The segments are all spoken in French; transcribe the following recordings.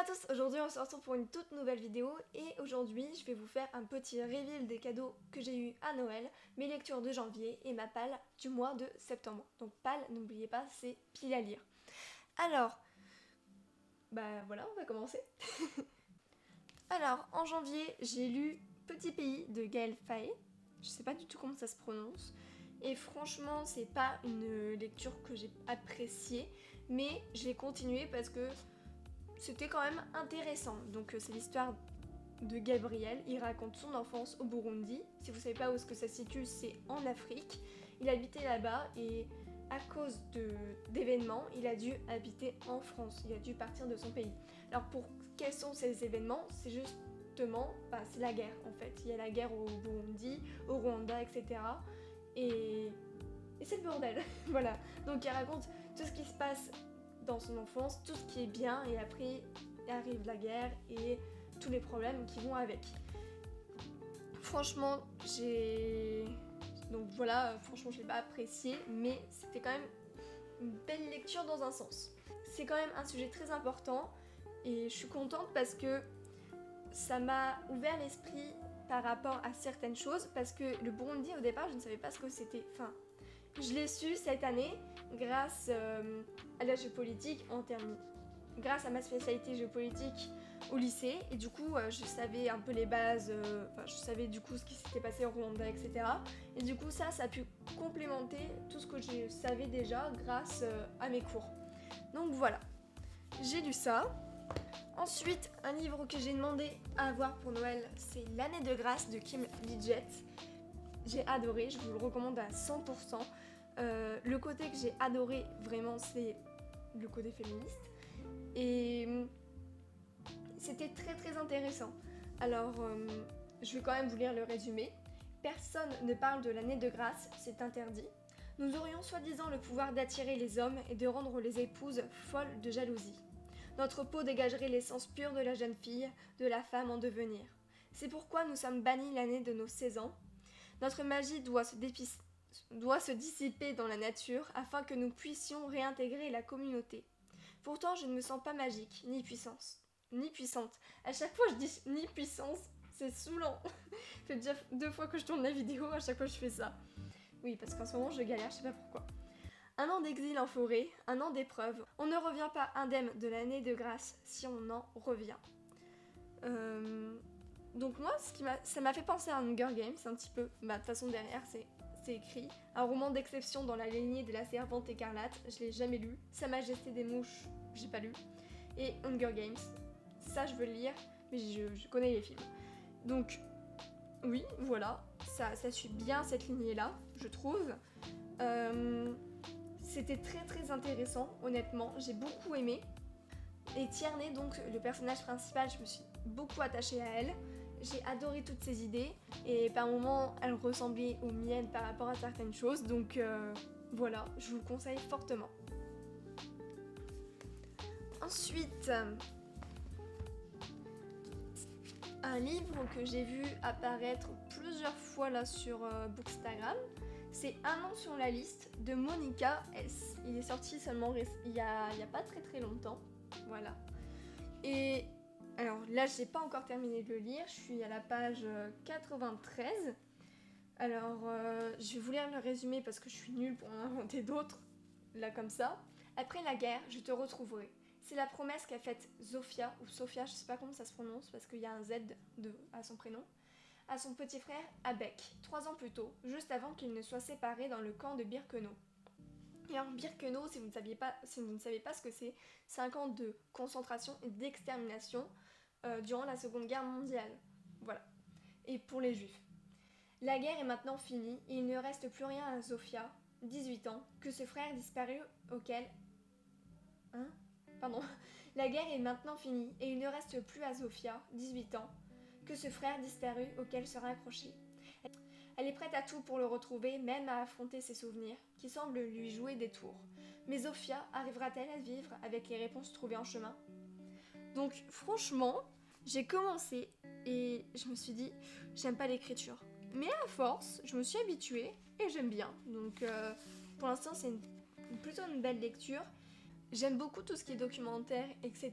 tous, aujourd'hui on se retrouve pour une toute nouvelle vidéo et aujourd'hui je vais vous faire un petit reveal des cadeaux que j'ai eu à Noël, mes lectures de janvier et ma palle du mois de septembre. Donc palle, n'oubliez pas, c'est pile à lire. Alors, bah voilà, on va commencer. Alors, en janvier, j'ai lu Petit pays de Gaël Faye. Je sais pas du tout comment ça se prononce. Et franchement, c'est pas une lecture que j'ai appréciée, mais je l'ai continuée parce que c'était quand même intéressant. Donc c'est l'histoire de Gabriel, il raconte son enfance au Burundi. Si vous savez pas où est-ce que ça se situe, c'est en Afrique. Il habitait là-bas et à cause d'événements, il a dû habiter en France. Il a dû partir de son pays. Alors quels sont ces événements? C'est justement, c'est la guerre en fait. Il y a la guerre au Burundi, au Rwanda, etc. Et c'est le bordel. Voilà. Donc il raconte tout ce qui se passe dans son enfance, tout ce qui est bien, et après arrive la guerre et tous les problèmes qui vont avec. Franchement, donc voilà, franchement je l'ai pas apprécié, mais c'était quand même une belle lecture dans un sens. C'est quand même un sujet très important et je suis contente parce que ça m'a ouvert l'esprit par rapport à certaines choses, parce que le Burundi au départ je ne savais pas ce que c'était. Enfin, je l'ai su cette année grâce à la géopolitique grâce à ma spécialité géopolitique au lycée, et du coup je savais un peu les bases, je savais du coup ce qui s'était passé au Rwanda, etc. Et du coup ça a pu complémenter tout ce que je savais déjà grâce à mes cours. Donc voilà, j'ai lu ça. Ensuite, un livre que j'ai demandé à avoir pour Noël, c'est L'année de grâce de Kim Liggett. J'ai adoré, je vous le recommande à 100%. Le côté que j'ai adoré vraiment, c'est le côté féministe. Et c'était très très intéressant. Alors, je vais quand même vous lire le résumé. Personne ne parle de l'année de grâce, c'est interdit. Nous aurions soi-disant le pouvoir d'attirer les hommes et de rendre les épouses folles de jalousie. Notre peau dégagerait l'essence pure de la jeune fille, de la femme en devenir. C'est pourquoi nous sommes bannis l'année de nos 16 ans. Notre magie doit se dissiper dans la nature afin que nous puissions réintégrer la communauté. Pourtant, je ne me sens pas magique, ni puissante. À chaque fois, je dis ni puissance, c'est saoulant. Ça fait déjà 2 fois que je tourne la vidéo, à chaque fois je fais ça. Oui, parce qu'en ce moment, je galère, je sais pas pourquoi. Un an d'exil en forêt, un an d'épreuve. On ne revient pas indemne de l'année de grâce si on en revient. Donc moi, ça m'a fait penser à Hunger Games un petit peu. De toute façon, derrière, c'est écrit. Un roman d'exception dans la lignée de la Servante écarlate. Je l'ai jamais lu. Sa Majesté des mouches, j'ai pas lu. Et Hunger Games, ça je veux le lire, mais je connais les films. Donc oui, voilà, ça suit bien cette lignée-là, je trouve. C'était très très intéressant, honnêtement, j'ai beaucoup aimé. Et Tierney, donc le personnage principal, je me suis beaucoup attachée à elle. J'ai adoré toutes ses idées et par moments elle ressemblait aux miennes par rapport à certaines choses, donc voilà, je vous le conseille fortement. Ensuite, un livre que j'ai vu apparaître plusieurs fois là sur Bookstagram, c'est Un an sur la liste de Monica S. Il est sorti seulement il y a pas très très longtemps, voilà. Et alors là, j'ai pas encore terminé de le lire, je suis à la page 93. Alors, je vais vous lire le résumé parce que je suis nulle pour en inventer d'autres, là comme ça. Après la guerre, je te retrouverai. C'est la promesse qu'a faite Zofia, ou Sophia, je sais pas comment ça se prononce parce qu'il y a un Z à son prénom, à son petit frère Abek, 3 ans plus tôt, juste avant qu'ils ne soient séparés dans le camp de Birkenau. Et alors Birkenau, si vous ne savez pas ce que c'est un camp de concentration et d'extermination durant la Seconde Guerre mondiale. Voilà. Et pour les Juifs. La guerre est maintenant finie et il ne reste plus rien à Zofia, 18 ans, que ce frère disparu auquel... Hein? Pardon. La guerre est maintenant finie et il ne reste plus à Zofia, 18 ans, que ce frère disparu auquel se raccrocher. Elle est prête à tout pour le retrouver, même à affronter ses souvenirs, qui semblent lui jouer des tours. Mais Zofia arrivera-t-elle à vivre avec les réponses trouvées en chemin? Donc franchement, j'ai commencé et je me suis dit, j'aime pas l'écriture. Mais à force, je me suis habituée et j'aime bien. Donc pour l'instant, c'est plutôt une belle lecture. j'aime beaucoup tout ce qui est documentaire, etc.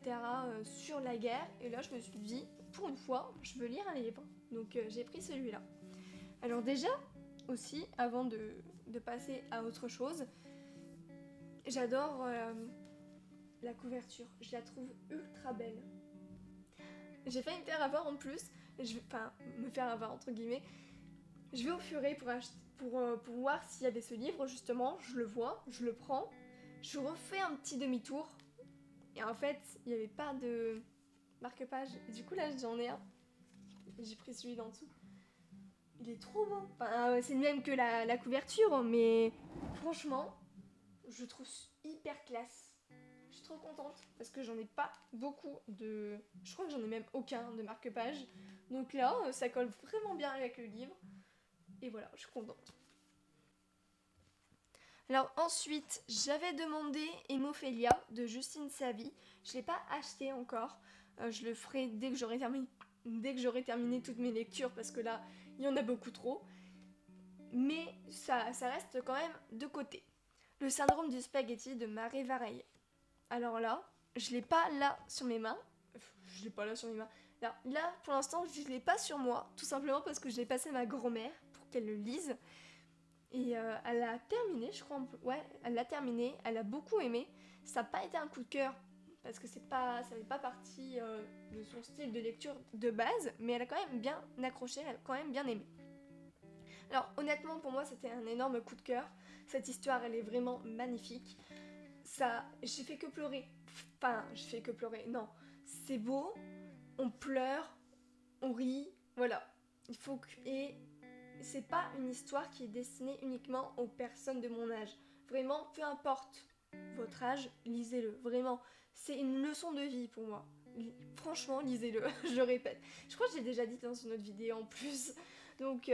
Sur la guerre. Et là, je me suis dit, pour une fois, je veux lire un livre. Donc j'ai pris celui-là. Alors déjà, aussi, avant de passer à autre chose, j'adore la couverture. Je la trouve ultra belle. J'ai failli me faire avoir en plus. Enfin, me faire avoir entre guillemets. Je vais au Furet pour voir s'il y avait ce livre, justement. Je le vois, je le prends. Je refais un petit demi-tour. Et en fait, il n'y avait pas de marque-page. Du coup, là, j'en ai un. J'ai pris celui d'en dessous. Il est trop beau. Enfin, c'est le même que la couverture, mais franchement, je trouve hyper classe. Je suis trop contente parce que j'en ai pas beaucoup de... Je crois que j'en ai même aucun de marque-page. Donc là, ça colle vraiment bien avec le livre. Et voilà, je suis contente. Alors ensuite, j'avais demandé Hémophilia de Justine Savy. Je ne l'ai pas acheté encore. Je le ferai dès que j'aurai terminé toutes mes lectures parce que là, il y en a beaucoup trop. Mais ça reste quand même de côté. Le syndrome du spaghetti de Marie Vareille. Alors là, je l'ai pas là sur mes mains. Je l'ai pas là sur mes mains. Alors, là, pour l'instant, je l'ai pas sur moi, tout simplement parce que je l'ai passé à ma grand-mère pour qu'elle le lise. Et elle a terminé, je crois. Ouais, elle l'a terminé. Elle a beaucoup aimé. Ça n'a pas été un coup de cœur parce que ça n'est pas partie de son style de lecture de base, mais elle a quand même bien accroché. Elle a quand même bien aimé. Alors honnêtement, pour moi, c'était un énorme coup de cœur. Cette histoire, elle est vraiment magnifique. J'ai fait que pleurer. Enfin, je fais que pleurer. Non, c'est beau. On pleure, on rit. Voilà. Et c'est pas une histoire qui est destinée uniquement aux personnes de mon âge. Vraiment, peu importe votre âge, lisez-le. Vraiment, c'est une leçon de vie pour moi. Franchement, lisez-le, je le répète. Je crois que j'ai déjà dit dans une autre vidéo en plus. Donc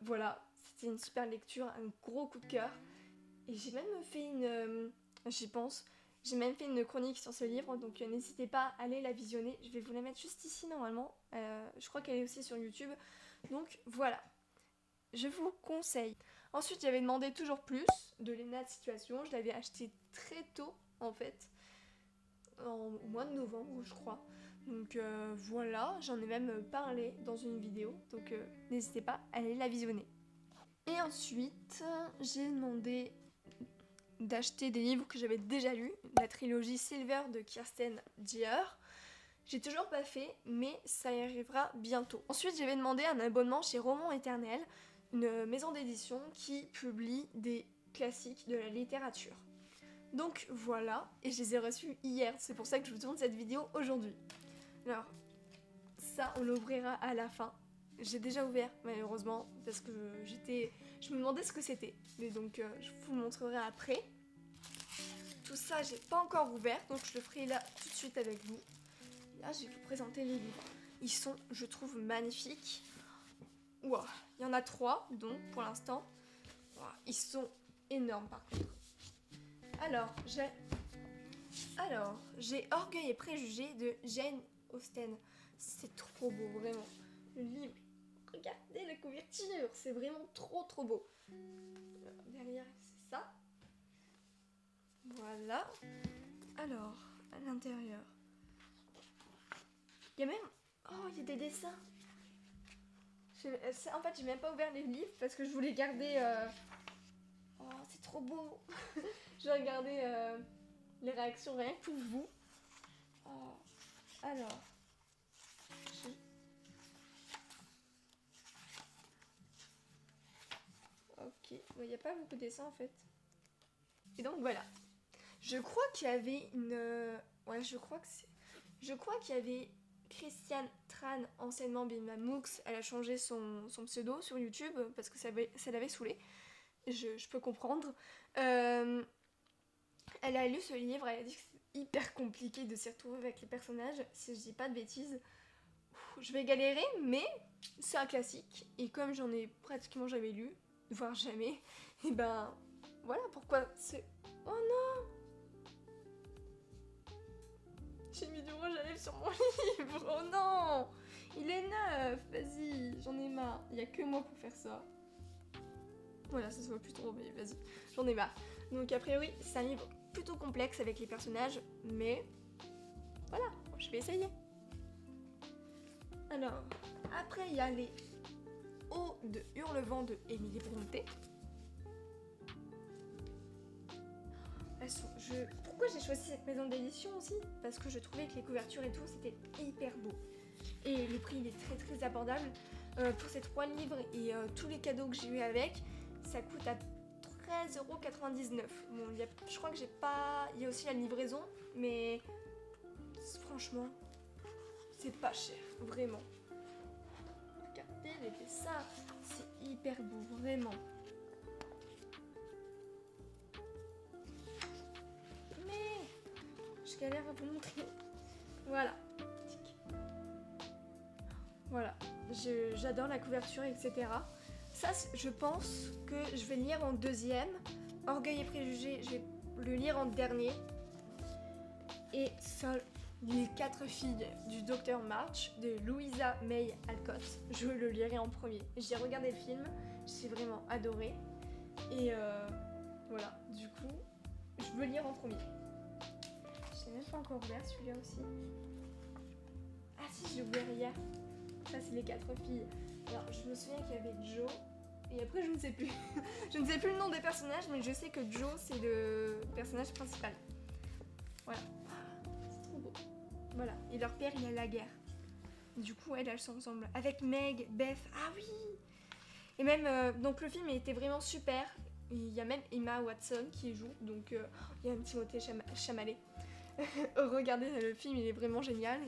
voilà, c'était une super lecture, un gros coup de cœur. Et j'ai même fait j'y pense, j'ai même fait une chronique sur ce livre, donc n'hésitez pas à aller la visionner. Je vais vous la mettre juste ici normalement. Je crois qu'elle est aussi sur YouTube. Donc voilà. Je vous conseille. Ensuite, j'avais demandé toujours plus de Léna de Situation. Je l'avais acheté très tôt, en fait, au mois de novembre, je crois. Donc voilà, j'en ai même parlé dans une vidéo. Donc n'hésitez pas à aller la visionner. Et ensuite, j'ai demandé d'acheter des livres que j'avais déjà lus. La trilogie Silver de Kirsten Gier. J'ai toujours pas fait, mais ça y arrivera bientôt. Ensuite, j'avais demandé un abonnement chez Roman Éternel, une maison d'édition qui publie des classiques de la littérature. Donc voilà, et je les ai reçus hier, c'est pour ça que je vous tourne cette vidéo aujourd'hui. Alors, ça on l'ouvrira à la fin. J'ai déjà ouvert malheureusement parce que je me demandais ce que c'était. Mais donc je vous montrerai après. Tout ça j'ai pas encore ouvert, donc je le ferai là tout de suite avec vous. Là je vais vous présenter les livres. Ils sont, je trouve, magnifiques. Wow. Il y en a 3 donc pour l'instant. Wow. Ils sont énormes par contre. Alors j'ai Orgueil et Préjugés de Jane Austen. C'est trop beau, vraiment. Le livre, regardez la couverture, c'est vraiment trop trop beau. Derrière, c'est ça. Voilà. Alors, à l'intérieur, il y a même... Oh, il y a des dessins. En fait, j'ai même pas ouvert les livres parce que je voulais garder... Oh, c'est trop beau. Je vais regarder les réactions rien que pour vous. Oh. Alors... Ok, il n'y a pas beaucoup de dessins en fait. Et donc voilà. Je crois qu'il y avait une... Ouais, je crois qu'il y avait Christiane Tran, anciennement Bimamux. Elle a changé son pseudo sur YouTube parce que ça l'avait saoulée. Je peux comprendre. Elle a lu ce livre, elle a dit que c'est hyper compliqué de s'y retrouver avec les personnages, si je dis pas de bêtises. Je vais galérer, mais c'est un classique. Et comme j'en ai pratiquement jamais lu, voire jamais, et ben voilà pourquoi c'est... Oh non! J'ai mis du rouge à lèvres sur mon livre, oh non! Il est neuf, vas-y, j'en ai marre. Il y a que moi pour faire ça. Voilà, ça se voit plus trop, mais vas-y, j'en ai marre. Donc a priori, c'est un livre plutôt complexe avec les personnages, mais voilà, je vais essayer. Alors, après il y a les Eaux de Hurlevent de Émilie Brontë. Pourquoi j'ai choisi cette maison d'édition aussi? Parce que je trouvais que les couvertures et tout, c'était hyper beau. Et le prix, il est très très abordable. Pour ces 3 livres et tous les cadeaux que j'ai eu avec, ça coûte à 13,99 €. Bon, je crois que j'ai pas... Il y a aussi la livraison, mais franchement, c'est pas cher, vraiment. Regardez les dessins, c'est hyper beau, vraiment. Mais je galère à vous montrer. Voilà. Voilà, j'adore la couverture, etc. Ça, je pense que je vais le lire en deuxième. Orgueil et préjugés, je vais le lire en dernier. Et ça, les 4 filles du Dr March de Louisa May Alcott, je le lirai en premier. J'ai regardé le film, j'ai vraiment adoré. Et voilà, du coup, je veux lire en premier. Je n'ai même pas encore ouvert celui-là aussi. Ah si, j'ai ouvert hier. Ça, c'est les 4 filles. Alors, je me souviens qu'il y avait Joe. Et après, je ne sais plus. Je ne sais plus le nom des personnages, mais je sais que Joe, c'est le personnage principal. Voilà. C'est trop beau. Voilà. Et leur père, il a la guerre. Du coup, elles sont ensemble. Avec Meg, Beth. Ah oui! Et même, donc le film était vraiment super. Il y a même Emma Watson qui y joue. Donc, il y a un petit Timothée Chalamet. Regardez le film, il est vraiment génial.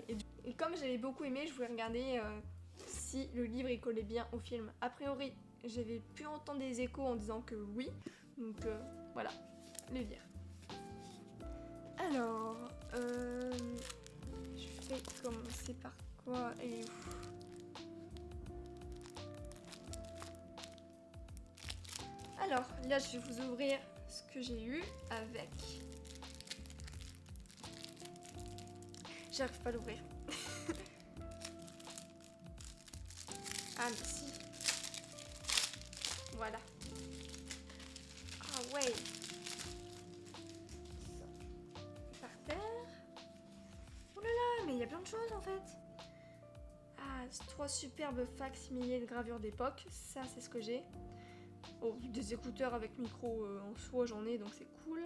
Et comme j'avais beaucoup aimé, je voulais regarder si le livre il collait bien au film. A priori, j'avais pu entendre des échos en disant que oui. Donc voilà, le lire. Alors, je vais commencer par quoi? Elle est où? Alors, là, je vais vous ouvrir ce que j'ai eu avec... J'arrive pas à l'ouvrir. Ah mais si. Voilà. Ah ouais. Par terre. Oh là là, mais il y a plein de choses en fait. Ah, 3 superbes facsimilés de gravures d'époque. Ça, c'est ce que j'ai. Oh, des écouteurs avec micro en soie, j'en ai, donc c'est cool.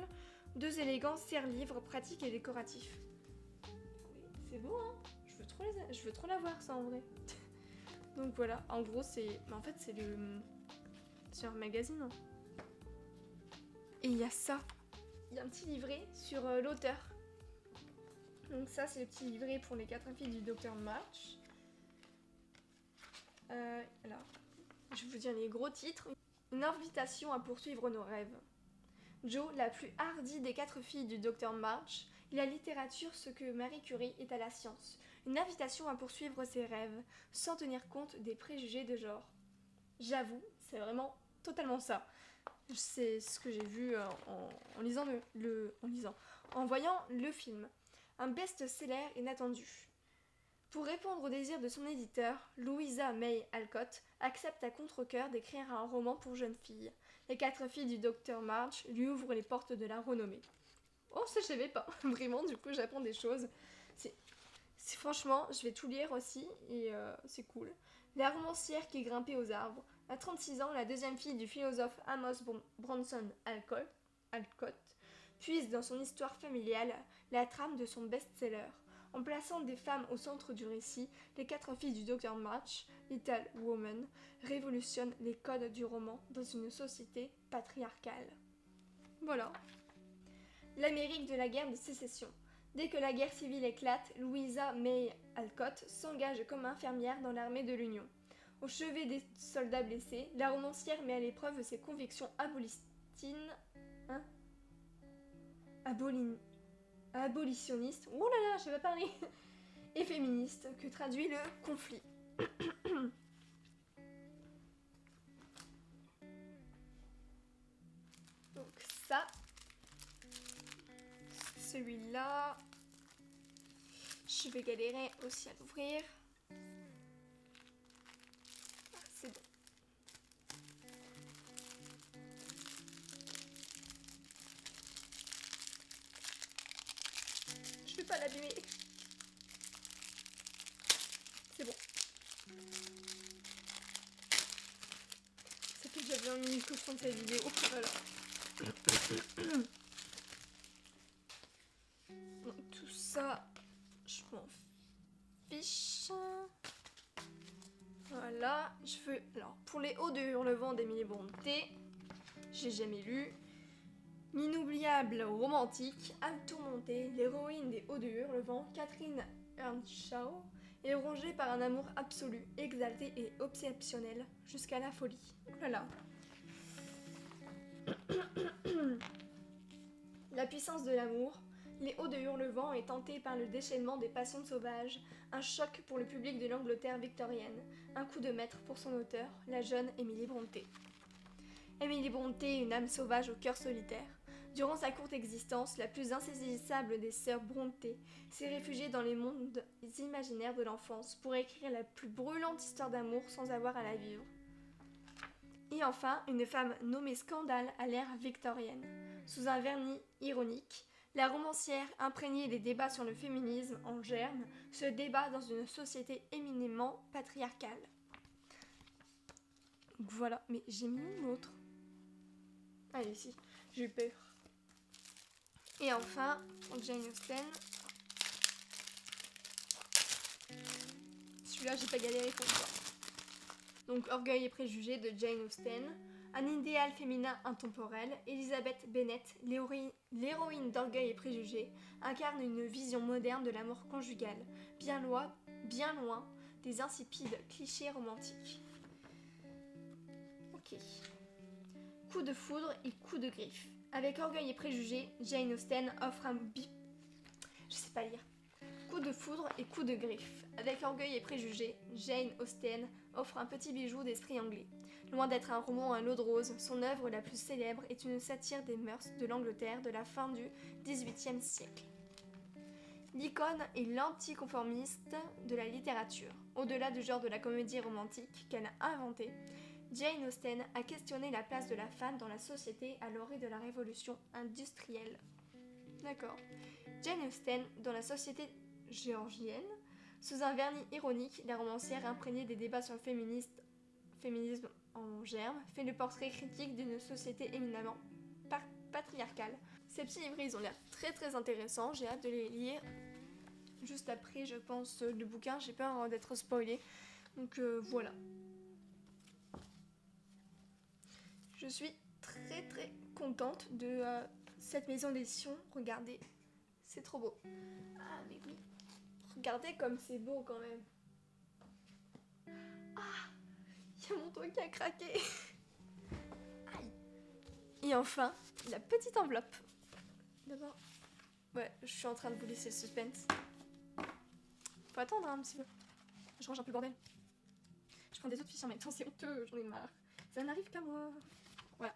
2 élégants serre-livres pratiques et décoratifs. C'est beau, hein. Je veux trop l'avoir, ça, en vrai. Donc voilà, en gros, c'est... En fait, c'est un magazine. Hein. Et il y a ça. Il y a un petit livret sur l'auteur. Donc ça, c'est le petit livret pour les 4 filles du Dr March. Alors, je vais vous dire les gros titres. Une invitation à poursuivre nos rêves. Jo, la plus hardie des 4 filles du Dr March, est la littérature ce que Marie Curie est à la science. Une invitation à poursuivre ses rêves, sans tenir compte des préjugés de genre. J'avoue, c'est vraiment totalement ça. C'est ce que j'ai vu en voyant le film. Un best-seller inattendu. Pour répondre au désir de son éditeur, Louisa May Alcott accepte à contre-cœur d'écrire un roman pour jeunes filles. Les 4 filles du Dr March lui ouvrent les portes de la renommée. Oh, ça je savais pas. Vraiment, du coup, j'apprends des choses. Franchement, je vais tout lire aussi et c'est cool. La romancière qui grimpait aux arbres. À 36 ans, la deuxième fille du philosophe Amos Bronson Alcott puise dans son histoire familiale la trame de son best-seller. En plaçant des femmes au centre du récit, les 4 filles du Dr March, Little Woman, révolutionnent les codes du roman dans une société patriarcale. Voilà. L'Amérique de la guerre de sécession. Dès que la guerre civile éclate, Louisa May Alcott s'engage comme infirmière dans l'armée de l'Union. Au chevet des soldats blessés, la romancière met à l'épreuve ses convictions abolitionnistes, oh là là, je vais pas parler, et féministes, que traduit le conflit. Donc ça, celui-là, je vais galérer aussi à l'ouvrir. Ah, c'est bon. pas l'abîmer. C'est bon. Ça fait que j'avais mis une cochon de cette vidéo. Voilà. Donc tout ça, je m'en fiche. Voilà, je veux... Alors, pour les Hauts de Hurlevent d'Émilie Brontë, j'ai jamais lu. L'inoubliable romantique, tourmentée, l'héroïne des Hauts de Hurlevent, Catherine Earnshaw, est rongée par un amour absolu, exalté et obsessionnel, jusqu'à la folie. Voilà. La puissance de l'amour. Les Hauts de Hurlevent est tenté par le déchaînement des passions sauvages, un choc pour le public de l'Angleterre victorienne, un coup de maître pour son auteur, la jeune Émilie Brontë. Émilie Brontë, une âme sauvage au cœur solitaire. Durant sa courte existence, la plus insaisissable des sœurs Brontë s'est réfugiée dans les mondes imaginaires de l'enfance pour écrire la plus brûlante histoire d'amour sans avoir à la vivre. Et enfin, une femme nommée Scandale à l'ère victorienne. Sous un vernis ironique, la romancière, imprégnée des débats sur le féminisme en germe, se débat dans une société éminemment patriarcale. Voilà, mais j'ai mis une autre. Allez, si, j'ai eu peur. Et enfin, Jane Austen. Celui-là, j'ai pas galéré pour toi. Donc, Orgueil et préjugés de Jane Austen. Un idéal féminin intemporel, Elizabeth Bennet, l'héroïne d'Orgueil et préjugés, incarne une vision moderne de l'amour conjugal, bien loin des insipides clichés romantiques. Ok. Coup de foudre et coup de griffe. Avec Orgueil et préjugés, Jane Austen offre un Je sais pas lire. Coup de foudre et coup de griffe. Avec Orgueil et préjugés, Jane Austen offre un petit bijou d'esprit anglais. Loin d'être un roman à l'eau de rose, son œuvre la plus célèbre est une satire des mœurs de l'Angleterre de la fin du XVIIIe siècle. L'icône est l'anticonformiste de la littérature. Au-delà du genre de la comédie romantique qu'elle a inventé, Jane Austen a questionné la place de la femme dans la société à l'orée de la révolution industrielle. D'accord. Jane Austen, dans la société géorgienne, sous un vernis ironique, la romancière imprégnée des débats sur le féminisme en germe, fait le portrait critique d'une société éminemment patriarcale. Ces petits livres, ils ont l'air très très intéressants, j'ai hâte de les lire. Juste après, je pense, le bouquin, j'ai peur d'être spoilée. Donc voilà. Je suis très très contente de cette maison d'édition. Regardez, c'est trop beau. Ah mais oui, regardez comme c'est beau quand même. Ah, il y a mon toit qui a craqué. Aïe. Et enfin, la petite enveloppe. D'abord, ouais, je suis en train de vous laisser le suspense. Faut attendre un petit peu. Je range un peu le bordel. Je prends des autres fiches en même temps, c'est honteux, j'en ai marre. Ça n'arrive qu'à moi. Voilà.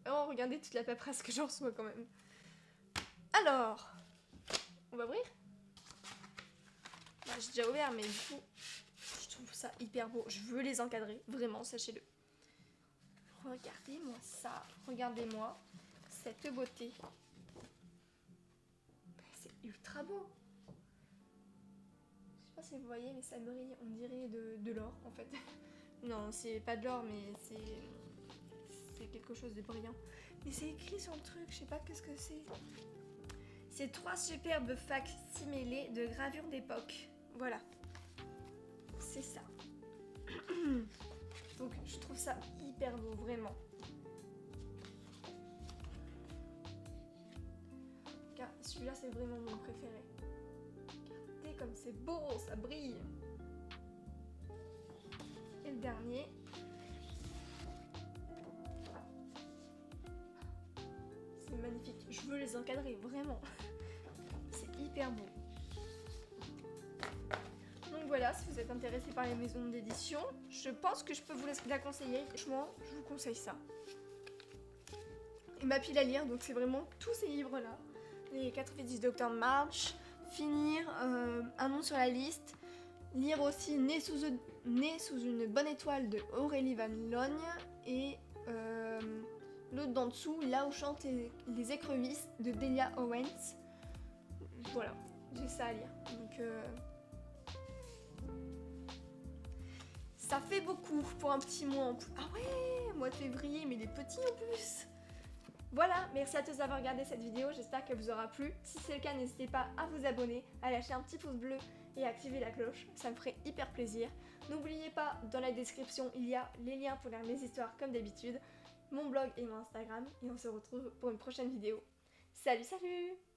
Oh, regardez toute la paperasse que j'en reçois quand même. Alors, on va ouvrir. Bah, j'ai déjà ouvert, mais du coup, je trouve ça hyper beau. Je veux les encadrer, vraiment, sachez-le. Regardez-moi ça. Regardez-moi cette beauté. C'est ultra beau. Je sais pas si vous voyez, mais ça brille. On dirait de l'or, en fait. Non, c'est pas de l'or, mais c'est quelque chose de brillant. Mais c'est écrit sur le truc, je sais pas qu'est-ce que c'est. C'est 3 superbes fac-similés de gravure d'époque. Voilà. C'est ça. Donc je trouve ça hyper beau, vraiment. Car celui-là, c'est vraiment mon préféré. Regardez comme c'est beau, ça brille. Et le dernier. C'est magnifique. Je veux les encadrer, vraiment. C'est hyper beau. Donc voilà, si vous êtes intéressé par les maisons d'édition, je pense que je peux vous la conseiller. Franchement, je vous conseille ça. Et ma pile à lire, donc c'est vraiment tous ces livres-là. Les 90 Dr. March, finir Un nom sur la liste, lire aussi Né sous une bonne étoile de Aurélie Van Logne et l'autre d'en dessous, Là où chantent les écrevisses de Delia Owens. voilà, j'ai ça à lire. Donc ça fait beaucoup pour un petit mois en plus. Ah ouais, mois de février, mais il est petit en plus. Voilà, merci à tous d'avoir regardé cette vidéo, j'espère qu'elle vous aura plu. Si c'est le cas, n'hésitez pas à vous abonner, à lâcher un petit pouce bleu et à activer la cloche, ça me ferait hyper plaisir. N'oubliez pas, dans la description, il y a les liens pour lire mes histoires comme d'habitude, mon blog et mon Instagram, et on se retrouve pour une prochaine vidéo. Salut, salut!